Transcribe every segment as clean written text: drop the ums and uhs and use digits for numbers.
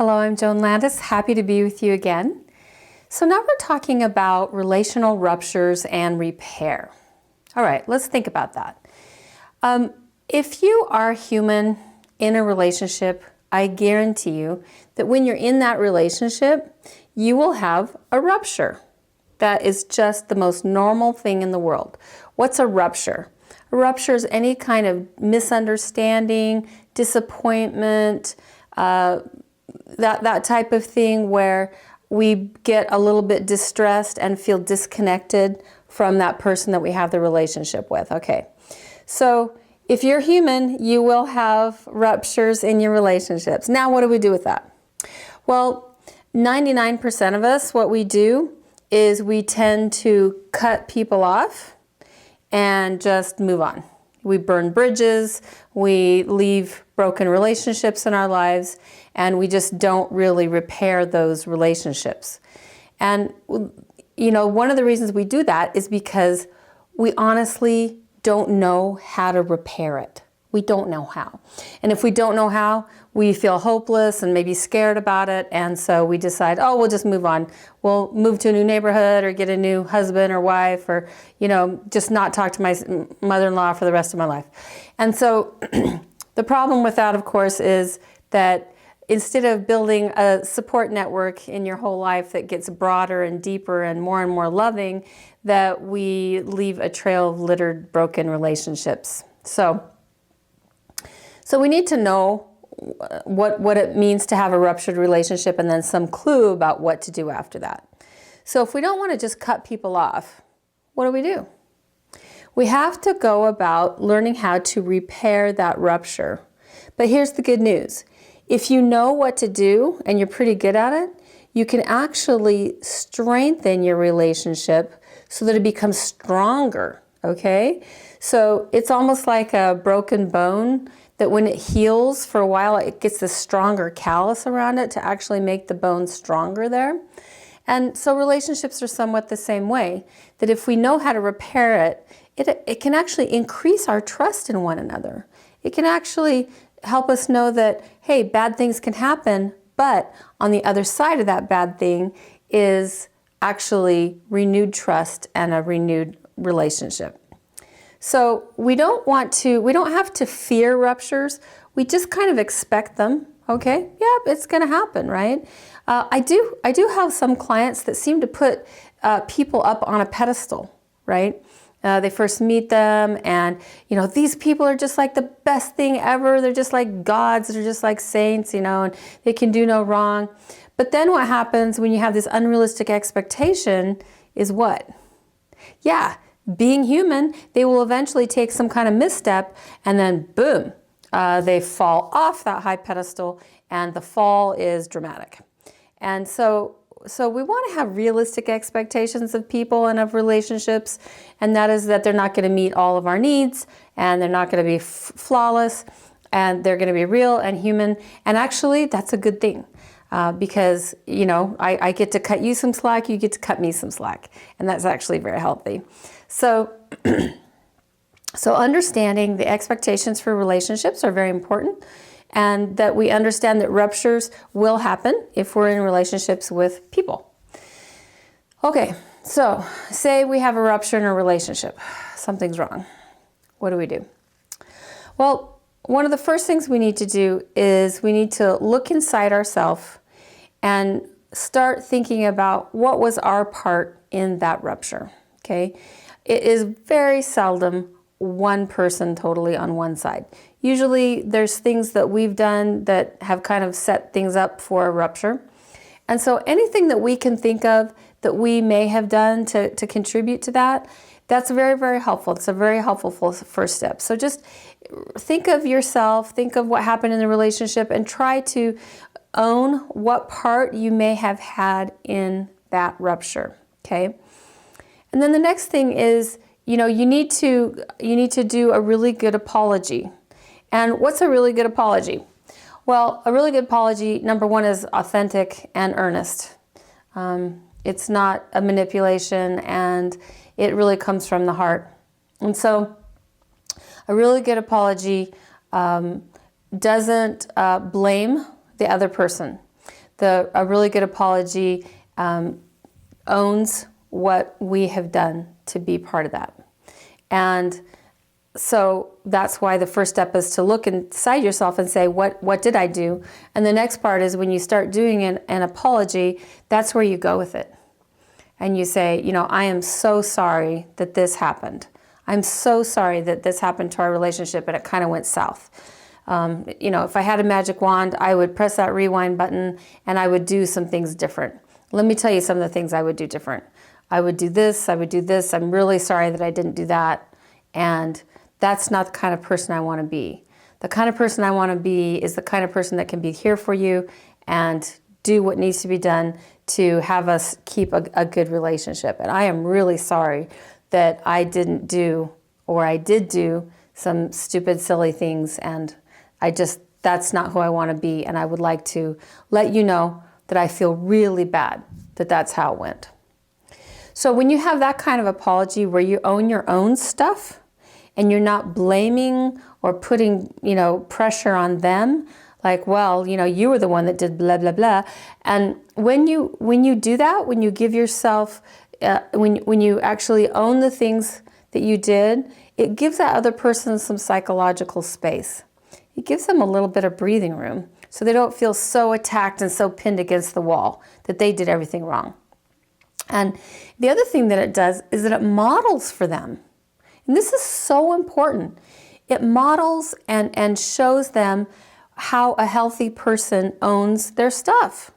Hello, I'm Joan Landis. Happy to be with you again. So now we're talking about relational ruptures and repair. All right, let's think about that. If you are human in a relationship, I guarantee you that when you're in that relationship, you will have a rupture. That is just the most normal thing in the world. What's a rupture? A rupture is any kind of misunderstanding, disappointment, that type of thing where we get a little bit distressed and feel disconnected from that person that we have the relationship with. Okay, so if you're human, you will have ruptures in your relationships. Now, what do we do with that? Well, 99% of us, what we do is we tend to cut people off and just move on. We burn bridges, we leave broken relationships in our lives, and we just don't really repair those relationships. And, you know, one of the reasons we do that is because we honestly don't know how to repair it. We don't know how. And if we don't know how, we feel hopeless and maybe scared about it. And so we decide, oh, we'll just move on. We'll move to a new neighborhood or get a new husband or wife or, you know, just not talk to my mother-in-law for the rest of my life. And so the problem with that, of course, is that instead of building a support network in your whole life that gets broader and deeper and more loving, that we leave a trail of littered, broken relationships. So we need to know what it means to have a ruptured relationship and then some clue about what to do after that. So if we don't want to just cut people off, what do? We have to go about learning how to repair that rupture. But here's the good news. If you know what to do and you're pretty good at it, you can actually strengthen your relationship so that it becomes stronger, okay? So it's almost like a broken bone that when it heals for a while, it gets this stronger callus around it to actually make the bone stronger there. And so relationships are somewhat the same way, that if we know how to repair it, it can actually increase our trust in one another. It can actually help us know that, hey, bad things can happen, but on the other side of that bad thing is actually renewed trust and a renewed relationship. So we don't have to fear ruptures. We just kind of expect them. Okay, yep, it's going to happen, right? I do have some clients that seem to put people up on a pedestal, right? They first meet them and, you know, these people are just like the best thing ever. They're just like gods. They're just like saints, you know, and they can do no wrong. But then what happens when you have this unrealistic expectation is what? Yeah, being human, they will eventually take some kind of misstep and then boom, they fall off that high pedestal and the fall is dramatic. And so we want to have realistic expectations of people and of relationships, and that is that they're not going to meet all of our needs and they're not going to be flawless and they're going to be real and human. And actually, that's a good thing. Because, you know, I get to cut you some slack, you get to cut me some slack. And that's actually very healthy. So, so understanding the expectations for relationships are very important. And that we understand that ruptures will happen if we're in relationships with people. Okay, so say we have a rupture in a relationship. Something's wrong. What do? Well, one of the first things we need to do is we need to look inside ourselves and start thinking about what was our part in that rupture, okay? It is very seldom one person totally on one side. Usually there's things that we've done that have kind of set things up for a rupture. And so anything that we can think of that we may have done to contribute to that, that's very, very helpful. It's a very helpful first step. So just think of yourself, think of what happened in the relationship and try to own what part you may have had in that rupture, okay? And then the next thing is, you know, you need to do a really good apology. And what's a really good apology? Well, a really good apology, number one, is authentic and earnest. It's not a manipulation and it really comes from the heart. And so a really good apology doesn't blame the other person. A really good apology owns what we have done to be part of that. And so that's why the first step is to look inside yourself and say, what did I do? And the next part is when you start doing an apology, that's where you go with it. And you say, I am so sorry that this happened. I'm so sorry that this happened to our relationship and it kind of went south. If I had a magic wand, I would press that rewind button and I would do some things different. Let me tell you some of the things I would do different. I would do this, I would do this. I'm really sorry that I didn't do that. And that's not the kind of person I want to be. The kind of person I want to be is the kind of person that can be here for you and do what needs to be done to have us keep a good relationship. And I am really sorry that I didn't do, or I did do, some stupid, silly things, and that's not who I want to be, and I would like to let you know that I feel really bad that that's how it went. So when you have that kind of apology where you own your own stuff, and you're not blaming or putting, pressure on them, like, well, you were the one that did blah, blah, blah. And when you do that, when you give yourself, when you actually own the things that you did, it gives that other person some psychological space. It gives them a little bit of breathing room so they don't feel so attacked and so pinned against the wall that they did everything wrong. And the other thing that it does is that it models for them. And this is so important. It models and shows them how a healthy person owns their stuff,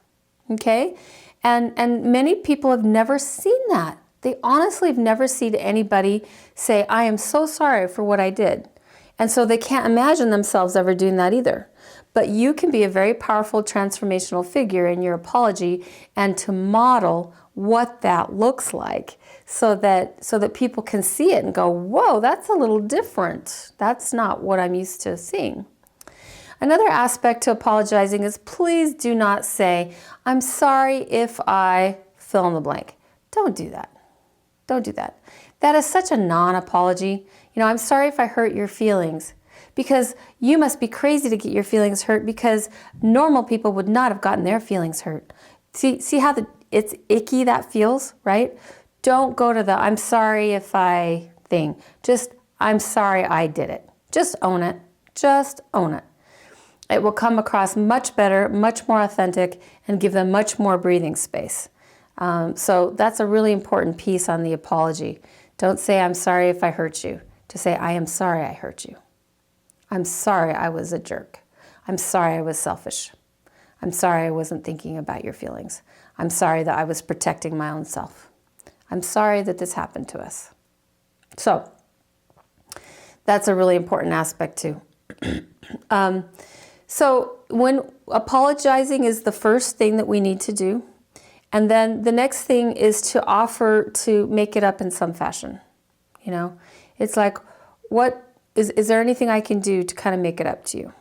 okay? And many people have never seen that. They honestly have never seen anybody say, I am so sorry for what I did. And so they can't imagine themselves ever doing that either. But you can be a very powerful transformational figure in your apology and to model what that looks like so that people can see it and go, whoa, that's a little different. That's not what I'm used to seeing. Another aspect to apologizing is please do not say, I'm sorry if I fill in the blank. Don't do that. Don't do that. That is such a non-apology. I'm sorry if I hurt your feelings, because you must be crazy to get your feelings hurt, because normal people would not have gotten their feelings hurt. See how it's icky that feels, right? Don't go to the I'm sorry if I thing. Just I'm sorry I did it. Just own it. Just own it. It will come across much better, much more authentic, and give them much more breathing space. So that's a really important piece on the apology. Don't say I'm sorry if I hurt you. To say I am sorry I hurt you. I'm sorry I was a jerk. I'm sorry I was selfish. I'm sorry I wasn't thinking about your feelings. I'm sorry that I was protecting my own self. I'm sorry that this happened to us. So that's a really important aspect too. So when apologizing is the first thing that we need to do, and then the next thing is to offer to make it up in some fashion. It's like, what is there anything I can do to kind of make it up to you?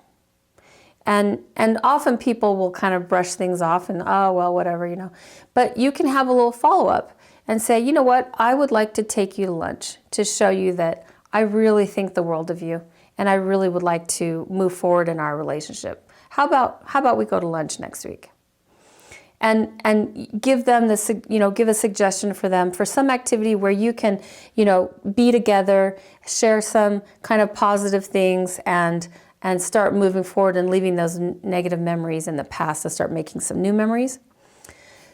And often people will kind of brush things off and, oh, well, whatever, But you can have a little follow-up and say, you know what, I would like to take you to lunch to show you that I really think the world of you and I really would like to move forward in our relationship. How about we go to lunch next week? And give them give a suggestion for them for some activity where you can, be together, share some kind of positive things and start moving forward and leaving those negative memories in the past to start making some new memories.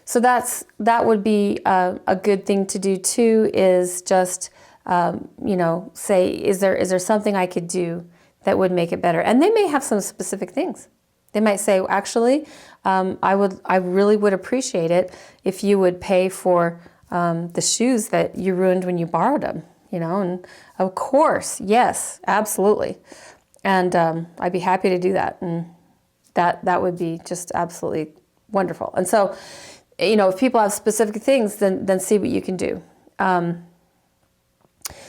So that would be a good thing to do too, is just, say, is there something I could do that would make it better? And they may have some specific things. They might say, actually, I really would appreciate it if you would pay for the shoes that you ruined when you borrowed them, and of course, yes, absolutely. And I'd be happy to do that. And that would be just absolutely wonderful. And so, if people have specific things, then see what you can do.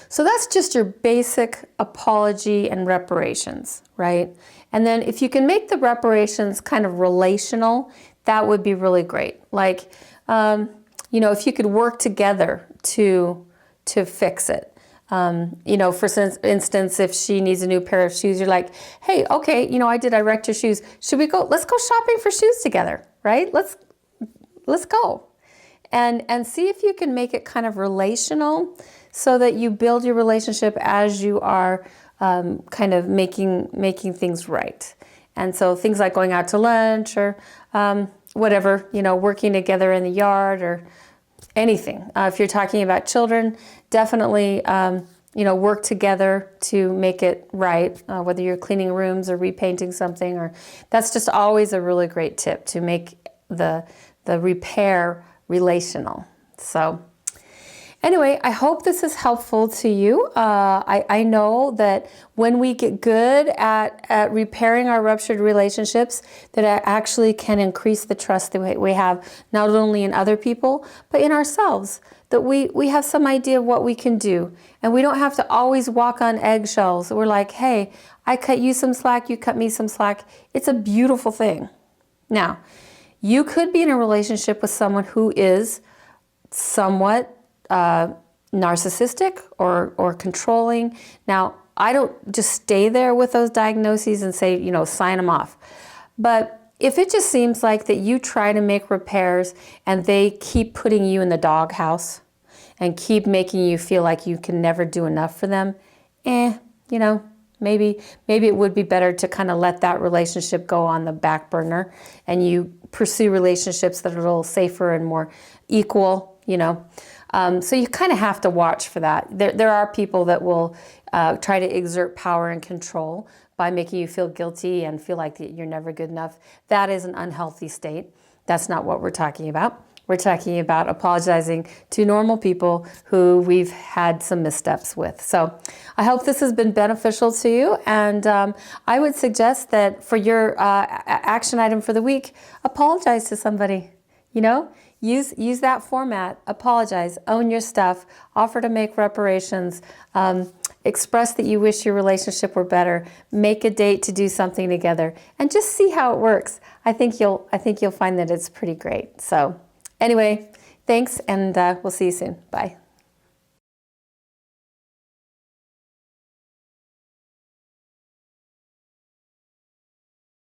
So that's just your basic apology and reparations, right? And then if you can make the reparations kind of relational, that would be really great. Like, if you could work together to fix it. For instance, if she needs a new pair of shoes, you're like, hey, okay, I wrecked your shoes. Let's go shopping for shoes together. right? Let's go. And see if you can make it kind of relational so that you build your relationship as you are kind of making things right. And so things like going out to lunch or whatever, working together in the yard or anything. If you're talking about children, definitely, work together to make it right, whether you're cleaning rooms or repainting something, or that's just always a really great tip to make the repair relational. So anyway, I hope this is helpful to you. I know that when we get good at repairing our ruptured relationships, that it actually can increase the trust that we have not only in other people, but in ourselves, that we have some idea of what we can do. And we don't have to always walk on eggshells. We're like, hey, I cut you some slack, you cut me some slack. It's a beautiful thing. Now, you could be in a relationship with someone who is somewhat narcissistic or controlling. Now, I don't just stay there with those diagnoses and say, sign them off. But if it just seems like that you try to make repairs and they keep putting you in the doghouse and keep making you feel like you can never do enough for them, maybe it would be better to kind of let that relationship go on the back burner and you pursue relationships that are a little safer and more equal, So you kind of have to watch for that. There are people that will try to exert power and control by making you feel guilty and feel like you're never good enough. That is an unhealthy state. That's not what we're talking about. We're talking about apologizing to normal people who we've had some missteps with. So I hope this has been beneficial to you. And I would suggest that for your action item for the week, apologize to somebody. Use that format. Apologize. Own your stuff. Offer to make reparations. Express that you wish your relationship were better. Make a date to do something together, and just see how it works. I think you'll find that it's pretty great. So, anyway, thanks, and we'll see you soon. Bye.